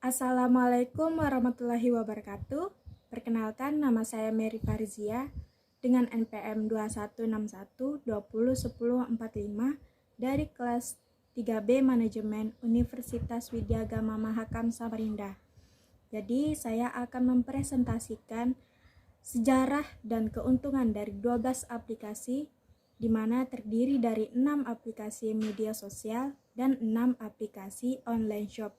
Assalamualaikum warahmatullahi wabarakatuh. Perkenalkan, nama saya Mary Farizia dengan NPM 2161201045 dari kelas 3B Manajemen Universitas Widyagama Mahakam Samarinda. Jadi, saya akan mempresentasikan sejarah dan keuntungan dari 12 aplikasi di mana terdiri dari 6 aplikasi media sosial dan 6 aplikasi online shop.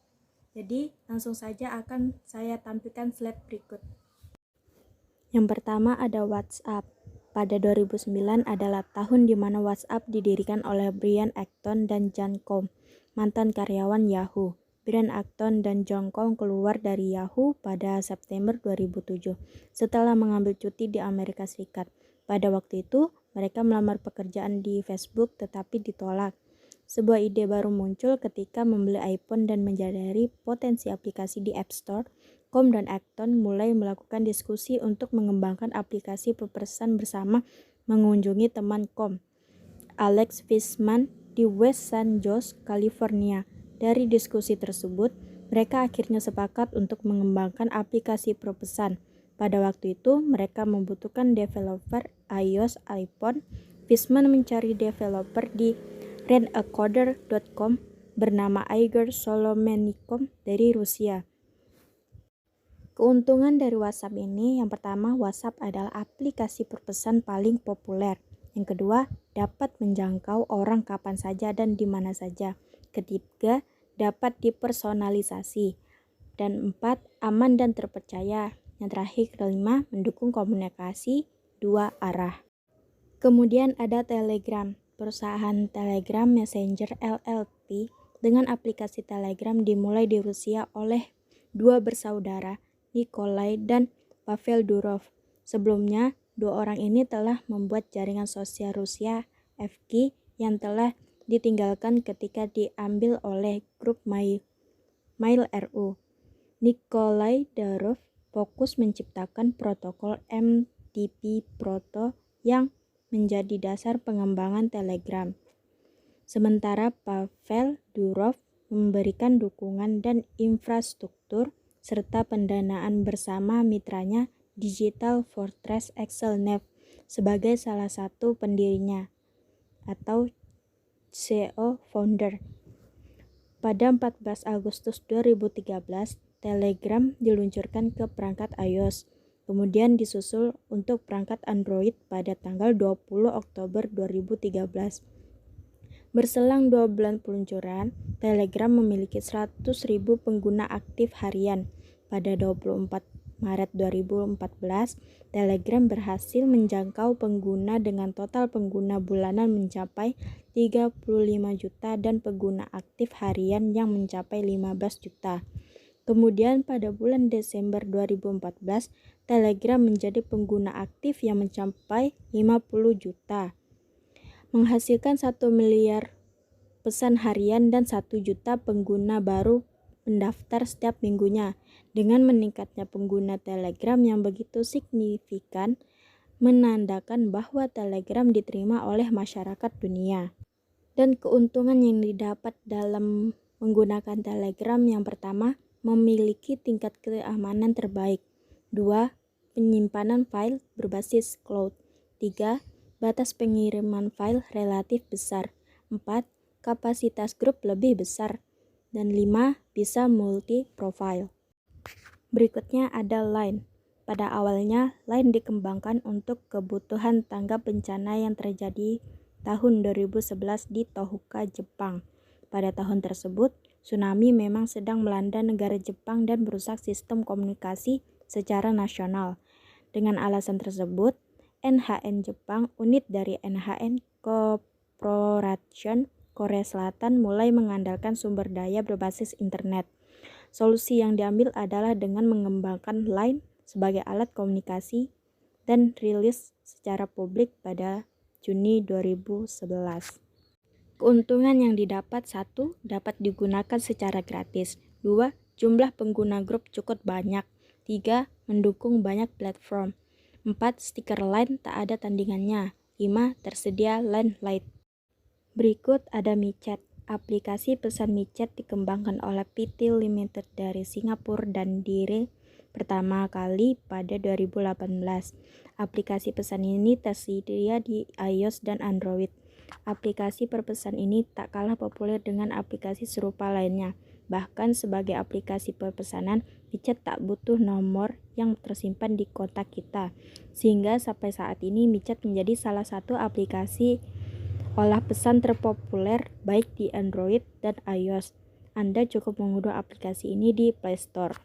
Jadi, langsung saja akan saya tampilkan slide berikut. Yang pertama ada WhatsApp. Pada 2009 adalah tahun di mana WhatsApp didirikan oleh Brian Acton dan John Combe, mantan karyawan Yahoo. Brian Acton dan John Combe keluar dari Yahoo pada September 2007 setelah mengambil cuti di Amerika Serikat. Pada waktu itu, mereka melamar pekerjaan di Facebook tetapi ditolak. Sebuah ide baru muncul ketika membeli iPhone dan menyadari potensi aplikasi di App Store. Combe dan Acton mulai melakukan diskusi untuk mengembangkan aplikasi pesan bersama mengunjungi teman Combe, Alex Fishman, di West San Jose, California. Dari diskusi tersebut, mereka akhirnya sepakat untuk mengembangkan aplikasi pesan. Pada waktu itu, mereka membutuhkan developer iOS iPhone. Fishman mencari developer di rentacoder.com bernama Igor Solomennikov dari Rusia. Keuntungan dari WhatsApp ini, yang pertama, WhatsApp adalah aplikasi perpesan paling populer. Yang kedua, dapat menjangkau orang kapan saja dan di mana saja. Ketiga, dapat dipersonalisasi. Dan empat, aman dan terpercaya. Yang terakhir, kelima, mendukung komunikasi dua arah. Kemudian ada Telegram. Perusahaan Telegram Messenger LLC dengan aplikasi Telegram dimulai di Rusia oleh dua bersaudara, Nikolai dan Pavel Durov. Sebelumnya, dua orang ini telah membuat jaringan sosial Rusia FK yang telah ditinggalkan ketika diambil oleh grup Mail.ru. Nikolai Durov fokus menciptakan protokol MTP Proto yang menjadi dasar pengembangan Telegram. Sementara Pavel Durov memberikan dukungan dan infrastruktur serta pendanaan bersama mitranya Digital Fortress Excelnev sebagai salah satu pendirinya atau CEO founder. Pada 14 Agustus 2013, Telegram diluncurkan ke perangkat iOS. Kemudian disusul untuk perangkat Android pada tanggal 20 Oktober 2013. Berselang 2 bulan peluncuran, Telegram memiliki 100.000 pengguna aktif harian. Pada 24 Maret 2014, Telegram berhasil menjangkau pengguna dengan total pengguna bulanan mencapai 35 juta dan pengguna aktif harian yang mencapai 15 juta. Kemudian pada bulan Desember 2014, Telegram menjadi pengguna aktif yang mencapai 50 juta, menghasilkan 1 miliar pesan harian dan 1 juta pengguna baru mendaftar setiap minggunya. Dengan meningkatnya pengguna Telegram yang begitu signifikan, menandakan bahwa Telegram diterima oleh masyarakat dunia. Dan keuntungan yang didapat dalam menggunakan Telegram, yang pertama, memiliki tingkat keamanan terbaik. 2. Penyimpanan file berbasis cloud. 3. Batas pengiriman file relatif besar. 4. Kapasitas grup lebih besar. Dan 5. Bisa multi-profile. Berikutnya ada Line. Pada awalnya, Line dikembangkan untuk kebutuhan tanggap bencana yang terjadi tahun 2011 di Tohoku, Jepang. Pada tahun tersebut, tsunami memang sedang melanda negara Jepang dan merusak sistem komunikasi secara nasional. Dengan alasan tersebut, NHN Jepang, unit dari NHN Corporation Korea Selatan, mulai mengandalkan sumber daya berbasis internet. Solusi yang diambil adalah dengan mengembangkan Line sebagai alat komunikasi dan rilis secara publik pada Juni 2011. Keuntungan yang didapat: 1. Dapat digunakan secara gratis. 2. Jumlah pengguna grup cukup banyak. 3. Mendukung banyak platform. 4. Stiker Line tak ada tandingannya. 5. Tersedia Line Lite. Berikut ada MiChat. aplikasi pesan micet dikembangkan oleh PT Limited dari Singapura dan diri pertama kali pada 2018. Aplikasi pesan ini tersedia di iOS dan Android. Aplikasi perpesan ini tak kalah populer dengan aplikasi serupa lainnya. Bahkan sebagai aplikasi perpesanan, micet tak butuh nomor yang tersimpan di kontak kita. Sehingga sampai saat ini micet menjadi salah satu aplikasi olah pesan terpopuler baik di Android dan iOS. Anda cukup mengunduh aplikasi ini di Play Store.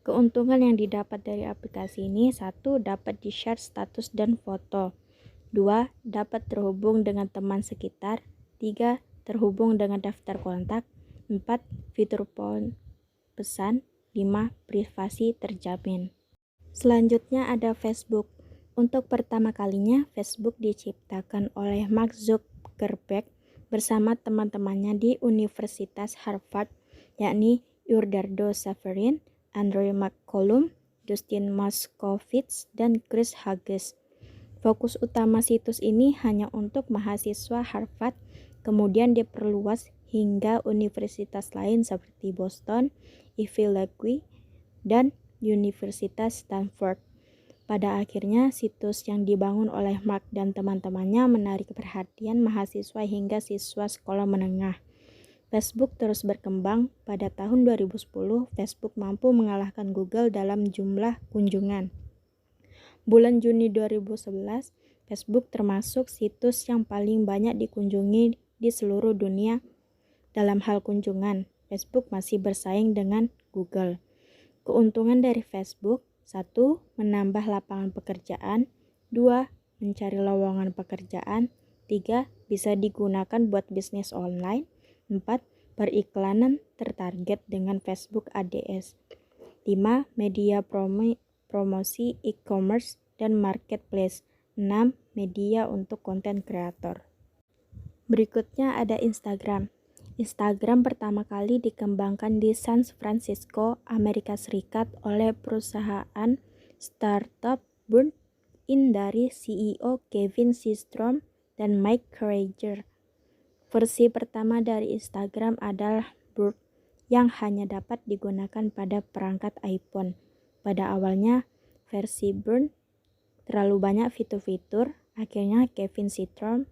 Keuntungan yang didapat dari aplikasi ini: 1. Dapat di-share status dan foto. 2. Dapat terhubung dengan teman sekitar. 3. Terhubung dengan daftar kontak. 4. Fitur pesan. 5. Privasi terjamin. Selanjutnya ada Facebook. Untuk pertama kalinya, Facebook diciptakan oleh Mark Zuckerberg bersama teman-temannya di Universitas Harvard, yakni Eduardo Saverin, Andrew McCollum, Dustin Moskovitz, dan Chris Hughes. Fokus utama situs ini hanya untuk mahasiswa Harvard, kemudian diperluas hingga universitas lain seperti Boston, Ivy League, dan Universitas Stanford. Pada akhirnya, situs yang dibangun oleh Mark dan teman-temannya menarik perhatian mahasiswa hingga siswa sekolah menengah. Facebook terus berkembang. Pada tahun 2010, Facebook mampu mengalahkan Google dalam jumlah kunjungan. Bulan Juni 2011, Facebook termasuk situs yang paling banyak dikunjungi di seluruh dunia. Dalam hal kunjungan, Facebook masih bersaing dengan Google. Keuntungan dari Facebook: 1. Menambah lapangan pekerjaan. 2. Mencari lowongan pekerjaan. 3. Bisa digunakan buat bisnis online. 4. Periklanan tertarget dengan Facebook Ads. 5. Media promosi e-commerce dan marketplace. 6. Media untuk konten kreator. Berikutnya ada Instagram. Instagram pertama kali dikembangkan di San Francisco, Amerika Serikat oleh perusahaan startup Burnt-In dari CEO Kevin Systrom dan Mike Krieger. Versi pertama dari Instagram adalah Burnt yang hanya dapat digunakan pada perangkat iPhone. Pada awalnya, versi Burnt terlalu banyak fitur-fitur. Akhirnya Kevin Systrom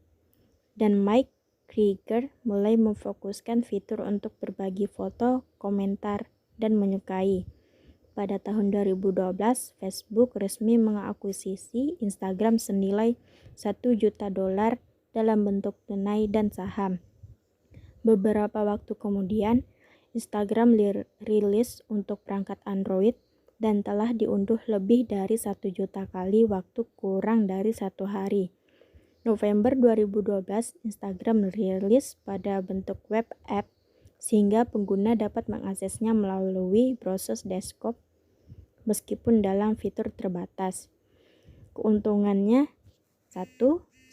dan Mike Krieger mulai memfokuskan fitur untuk berbagi foto, komentar, dan menyukai. Pada tahun 2012, Facebook resmi mengakuisisi Instagram senilai $1 juta dalam bentuk tunai dan saham. Beberapa waktu kemudian, Instagram rilis untuk perangkat Android dan telah diunduh lebih dari 1 juta kali waktu kurang dari 1 hari. November 2012, Instagram rilis pada bentuk web app sehingga pengguna dapat mengaksesnya melalui browser desktop meskipun dalam fitur terbatas. Keuntungannya: 1.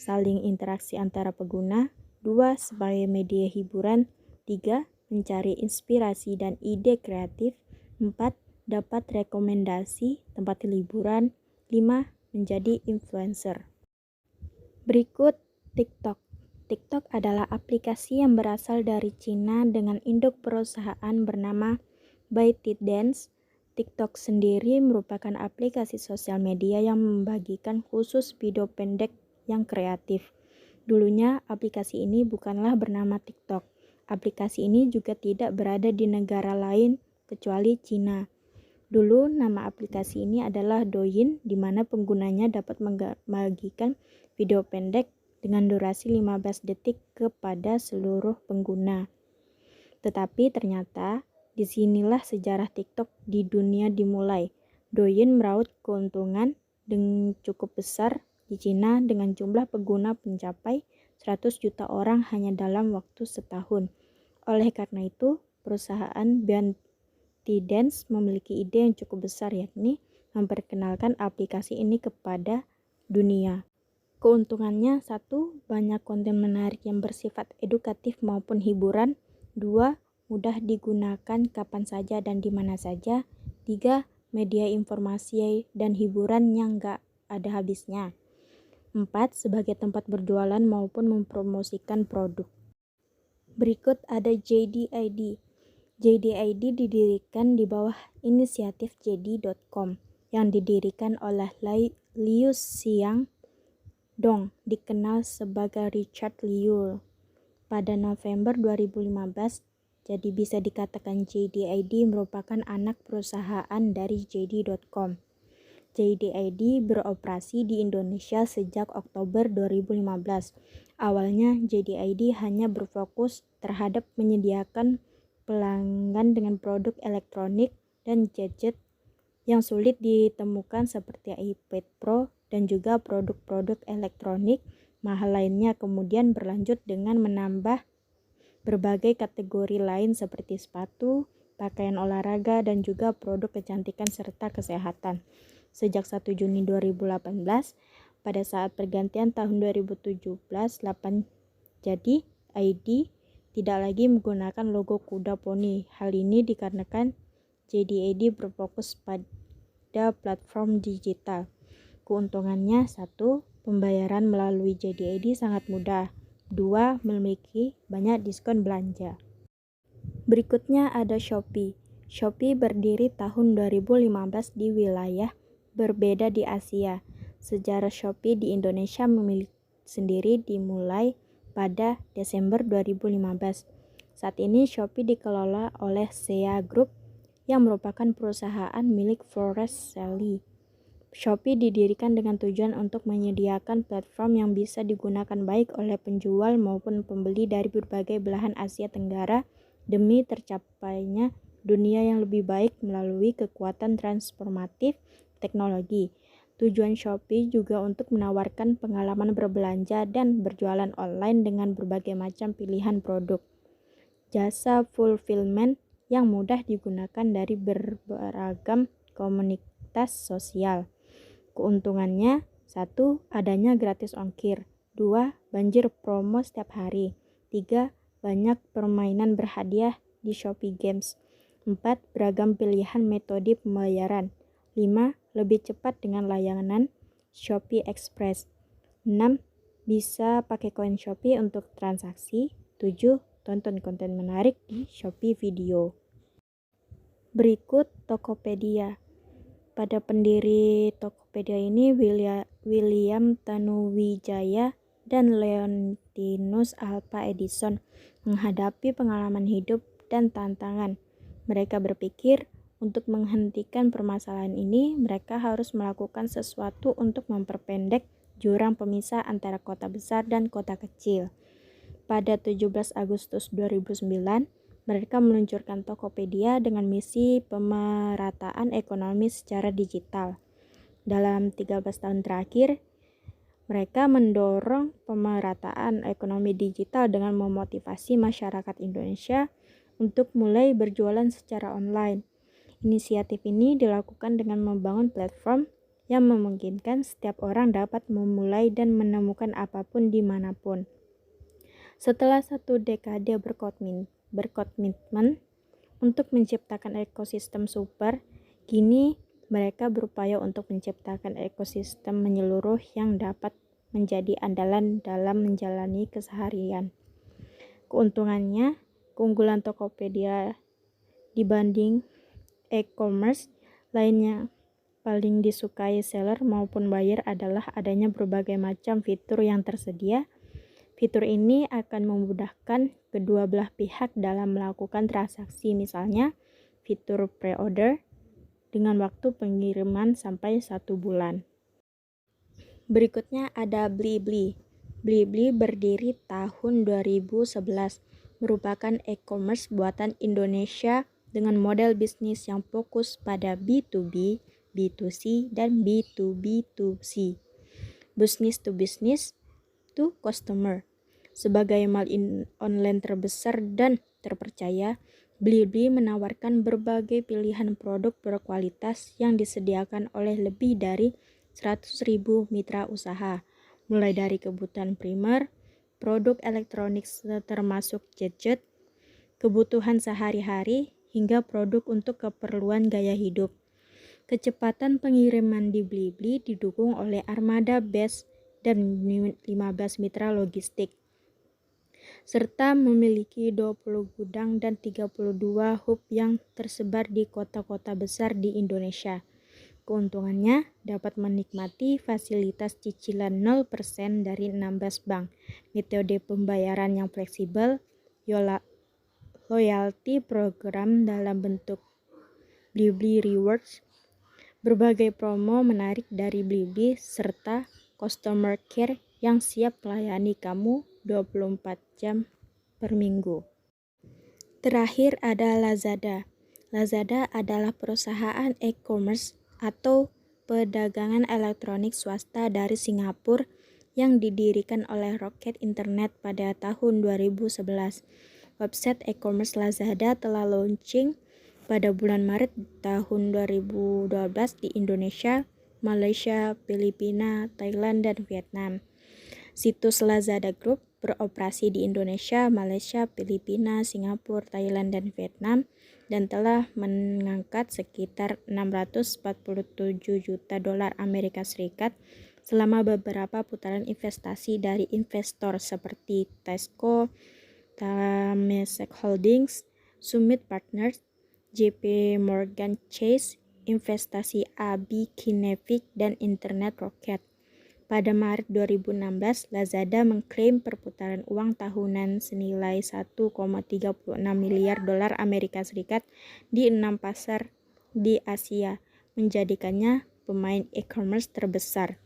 Saling interaksi antara pengguna. 2. Sebagai media hiburan. 3. Mencari inspirasi dan ide kreatif. 4. Dapat rekomendasi tempat liburan. 5. Menjadi influencer. Berikut TikTok. TikTok adalah aplikasi yang berasal dari Cina dengan induk perusahaan bernama ByteDance. TikTok sendiri merupakan aplikasi sosial media yang membagikan khusus video pendek yang kreatif. Dulunya aplikasi ini bukanlah bernama TikTok. Aplikasi ini juga tidak berada di negara lain kecuali Cina. Dulu nama aplikasi ini adalah Douyin, di mana penggunanya dapat membagikan video pendek dengan durasi 15 detik kepada seluruh pengguna. Tetapi ternyata disinilah sejarah TikTok di dunia dimulai. Douyin meraup keuntungan dengan cukup besar di Cina dengan jumlah pengguna mencapai 100 juta orang hanya dalam waktu setahun. Oleh karena itu, perusahaan ByteDance memiliki ide yang cukup besar, yakni memperkenalkan aplikasi ini kepada dunia. Keuntungannya: 1. Banyak konten menarik yang bersifat edukatif maupun hiburan. 2. Mudah digunakan kapan saja dan di mana saja. 3. Media informasi dan hiburan yang gak ada habisnya. 4. Sebagai tempat berjualan maupun mempromosikan produk. Berikut ada JD.ID. JD.ID didirikan di bawah inisiatif JD.com yang didirikan oleh Liu Xiang Dong, dikenal sebagai Richard Liu, pada November 2015. Jadi bisa dikatakan JD.ID merupakan anak perusahaan dari JD.com. JD.ID beroperasi di Indonesia sejak Oktober 2015. Awalnya JD.ID hanya berfokus terhadap menyediakan pelanggan dengan produk elektronik dan gadget yang sulit ditemukan seperti iPad Pro dan juga produk-produk elektronik mahal lainnya. Kemudian berlanjut dengan menambah berbagai kategori lain seperti sepatu, pakaian olahraga, dan juga produk kecantikan serta kesehatan. Sejak 1 Juni 2018, pada saat pergantian tahun 2017, jadi ID tidak lagi menggunakan logo kuda poni. Hal ini dikarenakan JD.ID berfokus pada platform digital. Keuntungannya: 1. Pembayaran melalui JD.ID sangat mudah. 2. Memiliki banyak diskon belanja. Berikutnya ada Shopee. Shopee berdiri tahun 2015 di wilayah berbeda di Asia. Sejarah Shopee di Indonesia memiliki sendiri dimulai pada Desember 2015. Saat ini Shopee dikelola oleh Sea Group yang merupakan perusahaan milik Forrest Shelley. Shopee didirikan dengan tujuan untuk menyediakan platform yang bisa digunakan baik oleh penjual maupun pembeli dari berbagai belahan Asia Tenggara demi tercapainya dunia yang lebih baik melalui kekuatan transformatif teknologi. Tujuan Shopee juga untuk menawarkan pengalaman berbelanja dan berjualan online dengan berbagai macam pilihan produk. Jasa fulfillment yang mudah digunakan dari beragam komunitas sosial. Keuntungannya: 1. Adanya gratis ongkir. 2. Banjir promo setiap hari. 3. Banyak permainan berhadiah di Shopee Games. 4. Beragam pilihan metode pembayaran. 5. Lebih cepat dengan layanan Shopee Express. 6. Bisa pakai koin Shopee untuk transaksi. 7. Tonton konten menarik di Shopee Video. Berikut Tokopedia. Pada pendiri Tokopedia ini William Tanuwijaya dan Leontinus Alva Edison menghadapi pengalaman hidup dan tantangan. Mereka berpikir untuk menghentikan permasalahan ini, mereka harus melakukan sesuatu untuk memperpendek jurang pemisah antara kota besar dan kota kecil. Pada 17 Agustus 2009, mereka meluncurkan Tokopedia dengan misi pemerataan ekonomi secara digital. Dalam 13 tahun terakhir, mereka mendorong pemerataan ekonomi digital dengan memotivasi masyarakat Indonesia untuk mulai berjualan secara online. Inisiatif ini dilakukan dengan membangun platform yang memungkinkan setiap orang dapat memulai dan menemukan apapun dimanapun. Setelah 1 dekade berkomitmen untuk menciptakan ekosistem super, kini mereka berupaya untuk menciptakan ekosistem menyeluruh yang dapat menjadi andalan dalam menjalani keseharian. Keunggulan Tokopedia dibanding e-commerce lainnya paling disukai seller maupun buyer adalah adanya berbagai macam fitur yang tersedia. Fitur ini akan memudahkan kedua belah pihak dalam melakukan transaksi, misalnya fitur pre-order dengan waktu pengiriman sampai 1 bulan. Berikutnya ada Blibli. Blibli berdiri tahun 2011, merupakan e-commerce buatan Indonesia dengan model bisnis yang fokus pada B2B, B2C, dan B2B2C. Business to business to customer. Sebagai mall online terbesar dan terpercaya, Blibli menawarkan berbagai pilihan produk berkualitas yang disediakan oleh lebih dari 100.000 mitra usaha, mulai dari kebutuhan primer, produk elektronik termasuk gadget, kebutuhan sehari-hari, hingga produk untuk keperluan gaya hidup. Kecepatan pengiriman di Blibli didukung oleh armada base dan 15 mitra logistik. serta memiliki 20 gudang dan 32 hub yang tersebar di kota-kota besar di Indonesia. Keuntungannya dapat menikmati fasilitas cicilan 0% dari 16 bank, metode pembayaran yang fleksibel, loyalty program dalam bentuk Blibli Rewards, berbagai promo menarik dari Blibli, serta customer care yang siap melayani kamu 24 jam per minggu. Terakhir ada Lazada. Lazada adalah perusahaan e-commerce atau perdagangan elektronik swasta dari Singapura yang didirikan oleh Rocket Internet pada tahun 2011. Website e-commerce Lazada telah launching pada bulan Maret tahun 2012 di Indonesia, Malaysia, Filipina, Thailand, dan Vietnam. Situs Lazada Group beroperasi di Indonesia, Malaysia, Filipina, Singapura, Thailand, dan Vietnam, dan telah mengangkat sekitar 647 juta dolar Amerika Serikat selama beberapa putaran investasi dari investor seperti Tesco, Temasek Holdings, Summit Partners, JP Morgan Chase, Investasi AB Kinetic, dan Internet Rocket. Pada Maret 2016, Lazada mengklaim perputaran uang tahunan senilai 1,36 miliar dolar Amerika Serikat di 6 pasar di Asia, menjadikannya pemain e-commerce terbesar.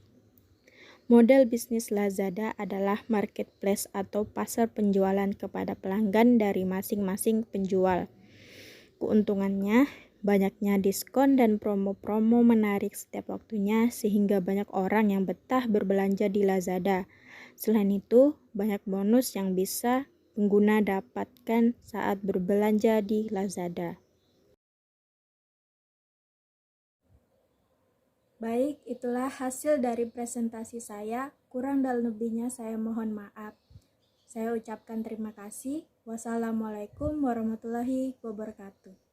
Model bisnis Lazada adalah marketplace atau pasar penjualan kepada pelanggan dari masing-masing penjual. Keuntungannya, banyaknya diskon dan promo-promo menarik setiap waktunya sehingga banyak orang yang betah berbelanja di Lazada. Selain itu, banyak bonus yang bisa pengguna dapatkan saat berbelanja di Lazada. Baik, itulah hasil dari presentasi saya. Kurang dan lebihnya saya mohon maaf. Saya ucapkan terima kasih. Wassalamualaikum warahmatullahi wabarakatuh.